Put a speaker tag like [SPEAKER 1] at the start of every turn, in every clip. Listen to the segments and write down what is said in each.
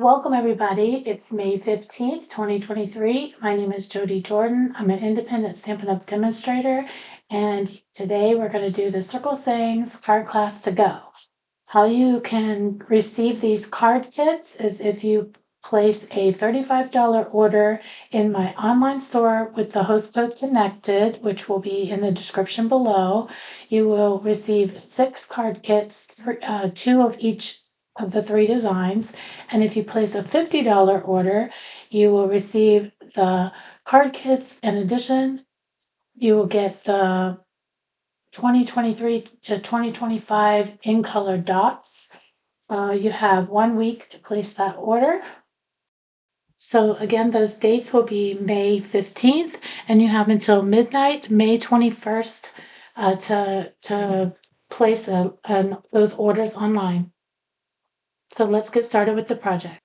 [SPEAKER 1] Welcome, everybody. It's May 15th, 2023. My name is Jodie Jordan. I'm an independent Stampin' Up! Demonstrator, and today we're going to do the Circle Sayings card class to go. How you can receive these card kits is if you place a $35 order in my online store with the host code connected, which will be in the description below. You will receive 6 card kits, 2 of each of the 3 designs. And if you place a $50 order, you will receive the card kits. In addition, you will get the 2023 to 2025 in color dots. You have 1 week to place that order. So again, those dates will be May 15th, and you have until midnight, May 21st, to place those orders online. So let's get started with the project.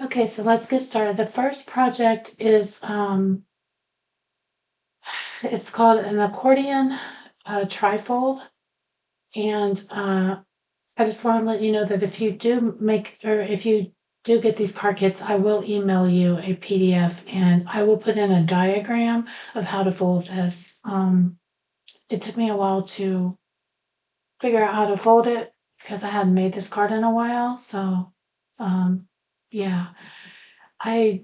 [SPEAKER 1] Okay, so let's get started. The first project is it's called an accordion trifold, and I just want to let you know that if you do get these card kits, I will email you a PDF and I will put in a diagram of how to fold this. It took me a while to figure out how to fold it because I hadn't made this card in a while. So, yeah, I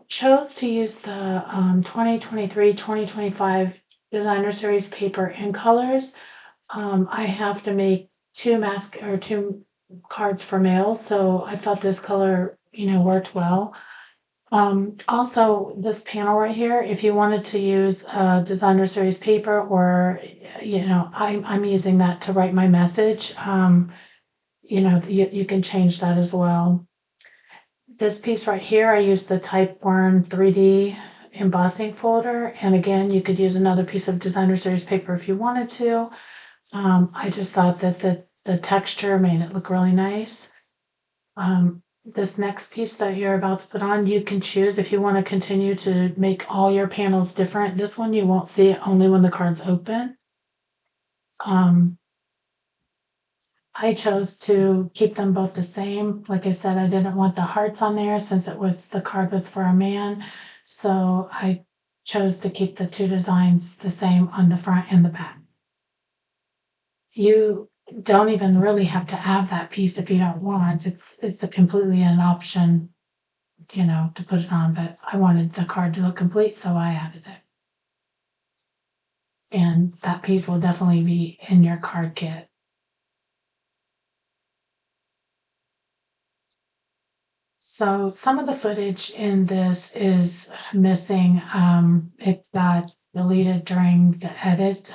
[SPEAKER 1] chose to use the 2023-2025 Designer Series paper in colors. I have to make 2 cards for mail, so I thought this color, worked well. Also, this panel right here, if you wanted to use Designer Series paper or, I'm using that to write my message, you can change that as well. This piece right here, I used the Typeworn 3D embossing folder, and again, you could use another piece of Designer Series paper if you wanted to. I just thought that the texture made it look really nice. This next piece that you're about to put on, you can choose if you want to continue to make all your panels different. This one you won't see it only when the card's open. I chose to keep them both the same. Like I said, I didn't want the hearts on there since the card was for a man. So I chose to keep the 2 designs the same on the front and the back. You don't even really have to have that piece if you don't want. It's a completely an option, to put it on, but I wanted the card to look complete, so I added it. And that piece will definitely be in your card kit. So some of the footage in this is missing. It got deleted during the edit.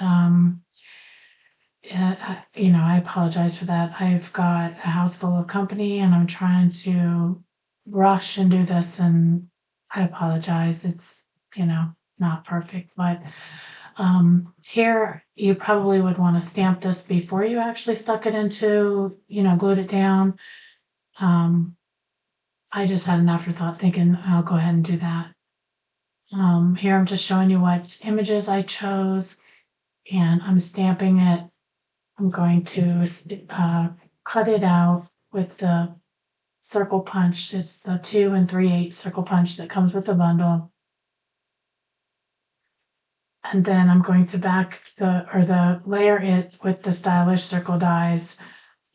[SPEAKER 1] I apologize for that. I've got a house full of company and I'm trying to rush and do this, and I apologize. It's, not perfect, but here you probably would want to stamp this before you actually stuck it into, glued it down. I just had an afterthought thinking I'll go ahead and do that. Here I'm just showing you what images I chose, and I'm stamping it. I'm going to cut it out with the circle punch. It's the 2 3/8 circle punch that comes with the bundle. And then I'm going to layer it with the stylish circle dies.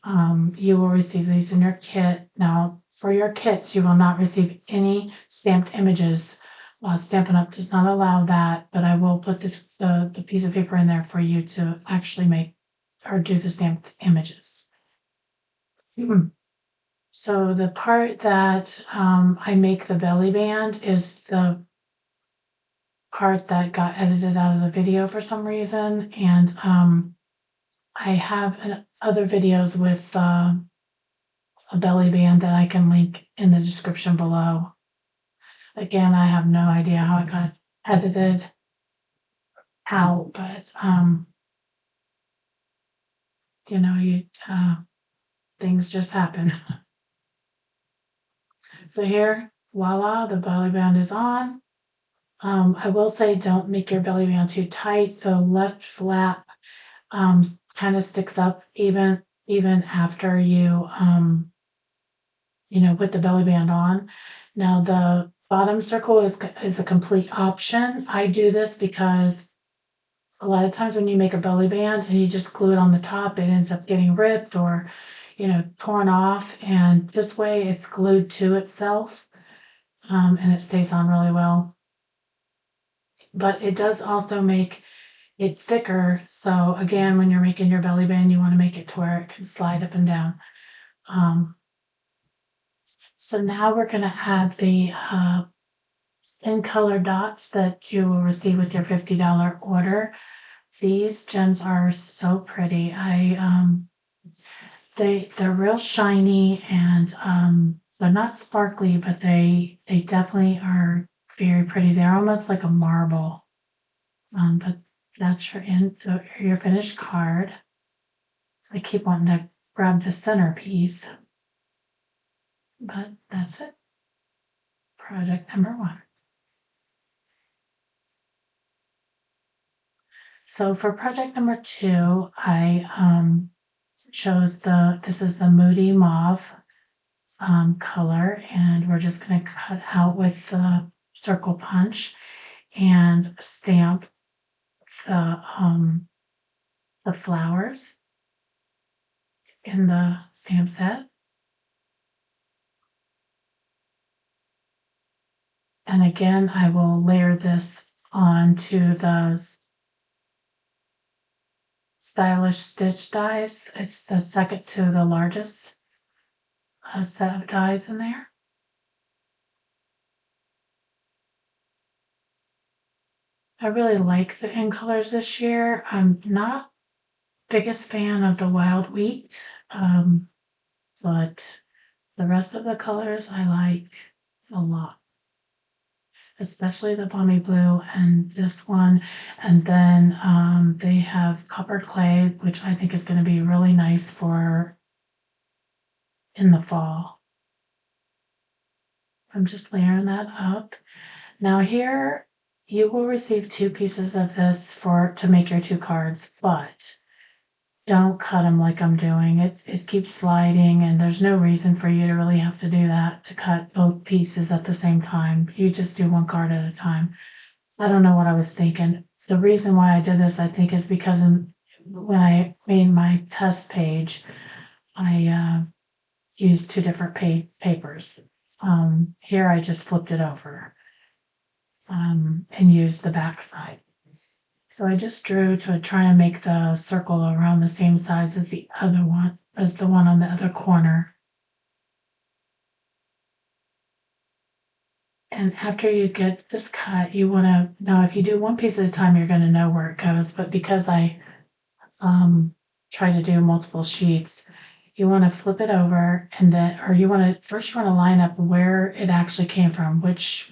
[SPEAKER 1] You will receive these in your kit. Now, for your kits, you will not receive any stamped images. Stampin' Up! Does not allow that, but I will put the piece of paper in there for you to actually make or do the stamped images. So the part that I make the belly band is the part that got edited out of the video for some reason, and I have other videos with a belly band that I can link in the description below. Again, I have no idea how it got edited out, but things just happen. So here, voila, the belly band is on. I will say don't make your belly band too tight. So left flap kind of sticks up even after you with the belly band on. Now the bottom circle is a complete option. I do this because a lot of times when you make a belly band and you just glue it on the top, it ends up getting ripped or, torn off. And this way it's glued to itself, and it stays on really well. But it does also make it thicker. So again, when you're making your belly band, you want to make it to where it can slide up and down. Um, so now we're going to add the in color dots that you will receive with your $50 order. These gems are so pretty. They're real shiny and they're not sparkly, but they definitely are very pretty. They're almost like a marble. But that's your finished card. I keep wanting to grab the centerpiece, but that's it. Project number 1. So for project number 2, I chose this is the Moody Mauve color, and we're just going to cut out with the circle punch and stamp the flowers in the stamp set. And again, I will layer this onto the Stylish Stitch dies. It's the second to the largest set of dies in there. I really like the in colors this year. I'm not biggest fan of the wild wheat, but the rest of the colors I like a lot, especially the balmy blue and this one. And then they have copper clay, which I think is going to be really nice for in the fall. I'm just layering that up. Now here you will receive 2 pieces of this to make your 2 cards, but don't cut them like I'm doing. It keeps sliding, and there's no reason for you to really have to do that, to cut both pieces at the same time. You just do 1 card at a time. I don't know what I was thinking. The reason why I did this, I think, is because when I made my test page, I used 2 different papers. Here I just flipped it over and used the back side. So I just drew to try and make the circle around the same size as the one on the other corner. And after you get this cut, you want to, now if you do 1 piece at a time, you're going to know where it goes. But because I try to do multiple sheets, you want to flip it over, and then, or you want to line up where it actually came from, which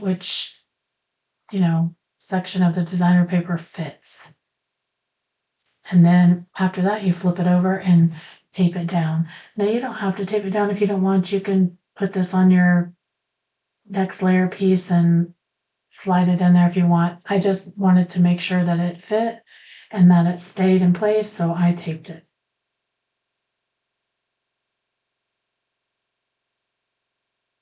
[SPEAKER 1] section of the designer paper fits. And then after that, you flip it over and tape it down. Now you don't have to tape it down if you don't want. You can put this on your next layer piece and slide it in there if you want. I just wanted to make sure that it fit and that it stayed in place, so I taped it.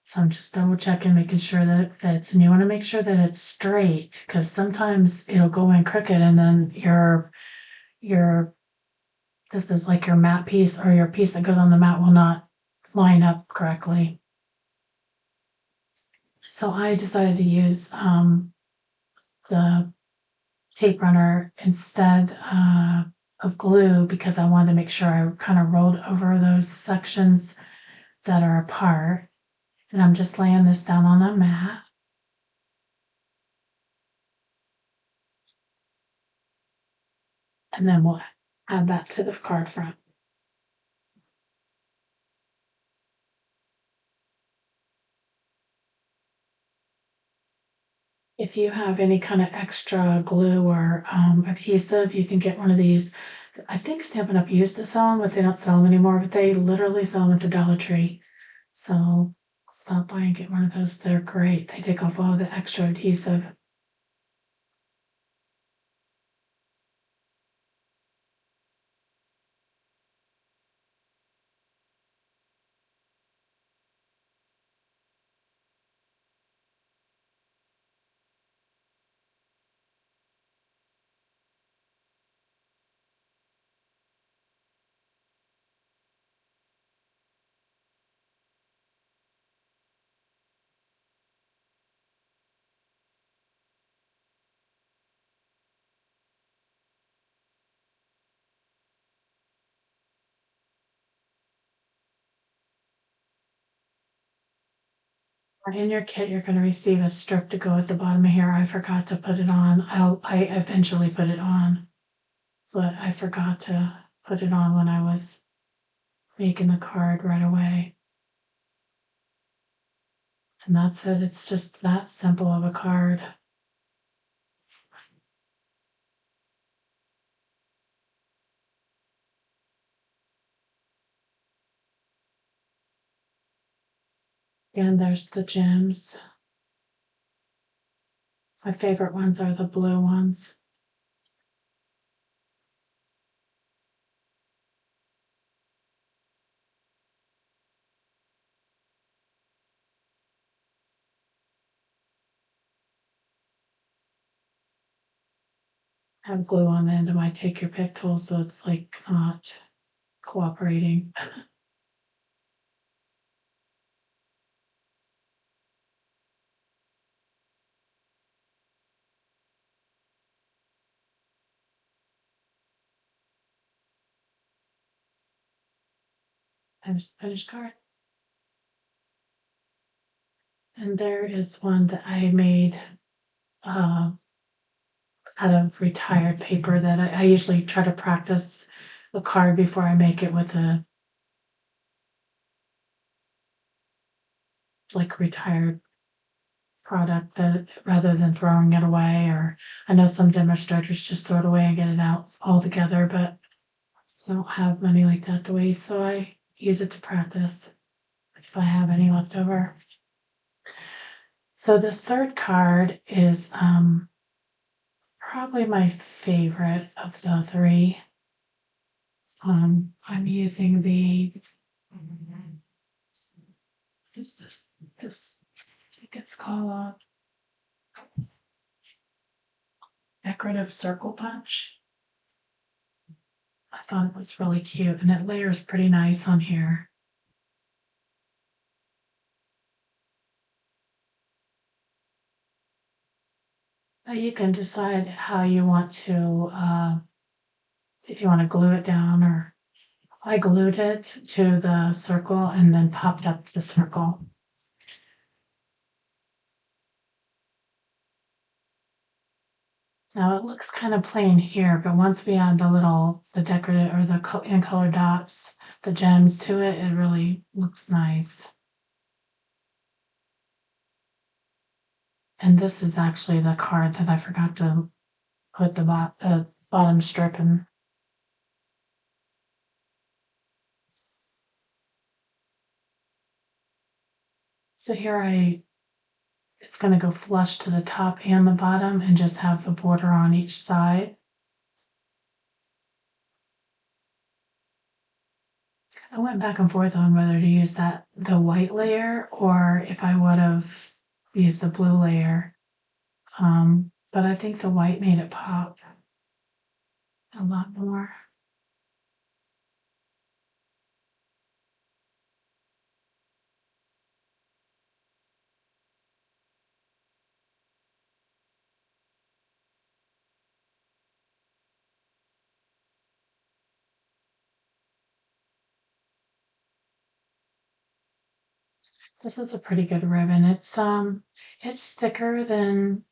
[SPEAKER 1] So I'm just double checking, making sure that it fits. And you want to make sure that it's straight, because sometimes it'll go in crooked and then your this is like your mat piece, or your piece that goes on the mat will not line up correctly. So I decided to use the tape runner instead of glue, because I wanted to make sure I kind of rolled over those sections that are apart. And I'm just laying this down on a mat. And then we'll add that to the card front. If you have any kind of extra glue or adhesive, you can get one of these. I think Stampin' Up used to sell them, but they don't sell them anymore. But they literally sell them at the Dollar Tree. So stop by and get one of those. They're great. They take off all the extra adhesive. In your kit, you're gonna receive a strip to go at the bottom of here. I forgot to put it on. I eventually put it on, but I forgot to put it on when I was making the card right away. And that's it. It's just that simple of a card. And there's the gems. My favorite ones are the blue ones. I have glue on the end of my take your pick tool, so it's like not cooperating. Finished card. And there is one that I made uh, out of retired paper that I usually try to practice the card before I make it with a like retired product that rather than throwing it away. Or I know some demonstrators just throw it away and get it out altogether, but I don't have money like that to waste, so I use it to practice if I have any left over. So this third card is probably my favorite of the three. I'm using the what's this? I think it's called decorative circle punch. I thought it was really cute and it layers pretty nice on here. Now you can decide how you want to, if you want to glue it down, or I glued it to the circle and then popped up the circle. Now it looks kind of plain here, but once we add the decorative or the in color dots, the gems to it, it really looks nice. And this is actually the card that I forgot to put the bottom strip in. So here it's going to go flush to the top and the bottom and just have the border on each side. I went back and forth on whether to use the white layer or if I would have used the blue layer. But I think the white made it pop a lot more. This is a pretty good ribbon. It's thicker than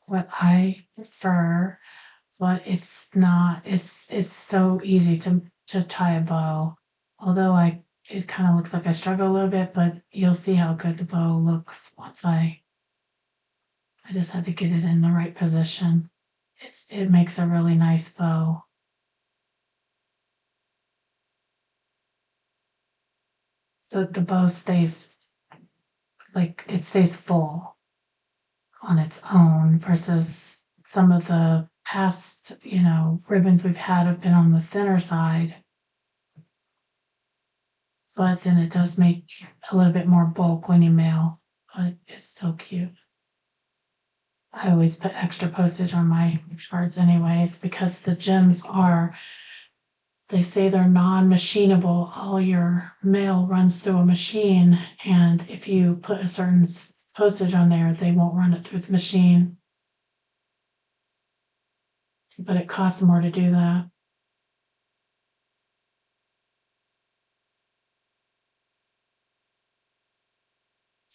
[SPEAKER 1] what I prefer, but it's not. It's so easy to tie a bow. Although it kind of looks like I struggle a little bit, but you'll see how good the bow looks once I just had to get it in the right position. It makes a really nice bow. The bow stays it stays full on its own versus some of the past, ribbons we've had have been on the thinner side. But then it does make a little bit more bulk when you mail, but it's still cute. I always put extra postage on my cards anyways because the gems they say they're non-machinable. All your mail runs through a machine, and if you put a certain postage on there, they won't run it through the machine. But it costs more to do that.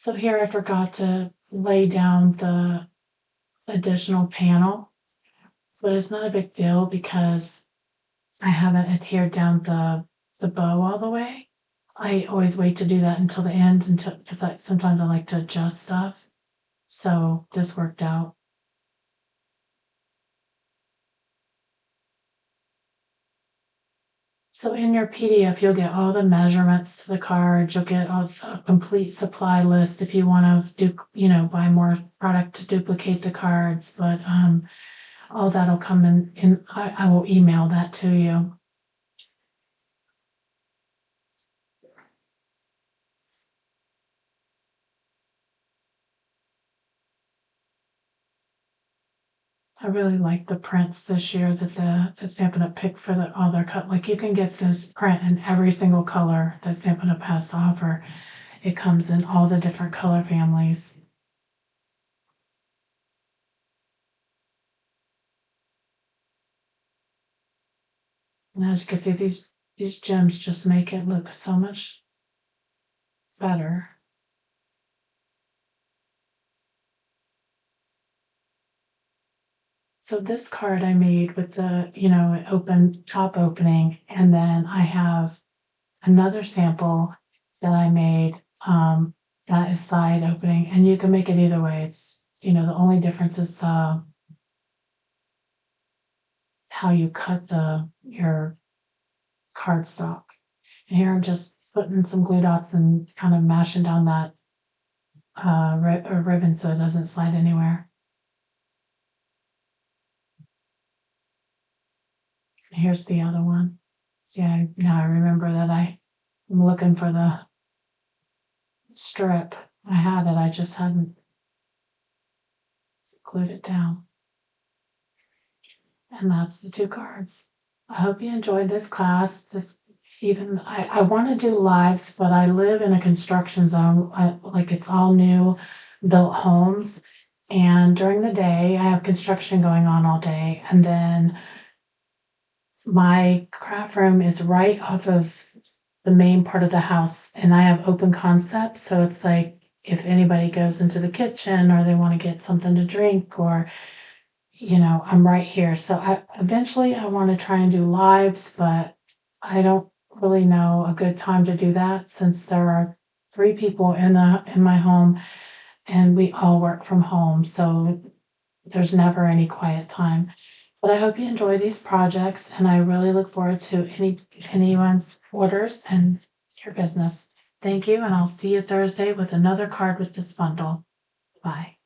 [SPEAKER 1] So here I forgot to lay down the additional panel, but it's not a big deal because I haven't adhered down the bow all the way. I always wait to do that until the end until because sometimes I like to adjust stuff. So this worked out. So in your PDF, you'll get all the measurements to the cards. You'll get a complete supply list if you want to buy more product to duplicate the cards. But all that'll come in I will email that to you. I really like the prints this year that Stampin' Up picked for all their cut. Like you can get this print in every single color that Stampin' Up has to offer. It comes in all the different color families. And as you can see, these gems just make it look so much better. So this card I made with the, open top opening, and then I have another sample that I made that is side opening, and you can make it either way. It's, the only difference is how you cut your cardstock. And here I'm just putting some glue dots and kind of mashing down that ribbon so it doesn't slide anywhere. Here's the other one. See, now I remember that I'm looking for the strip. I had it, I just hadn't glued it down. And that's the two cards. I hope you enjoyed this class. I want to do lives, but I live in a construction zone, like it's all new built homes. And during the day, I have construction going on all day. And then my craft room is right off of the main part of the house, and I have open concept. So it's like if anybody goes into the kitchen or they want to get something to drink or I'm right here. So eventually I want to try and do lives, but I don't really know a good time to do that since there are three people in my home and we all work from home. So there's never any quiet time. But I hope you enjoy these projects and I really look forward to anyone's orders and your business. Thank you, and I'll see you Thursday with another card with this bundle. Bye.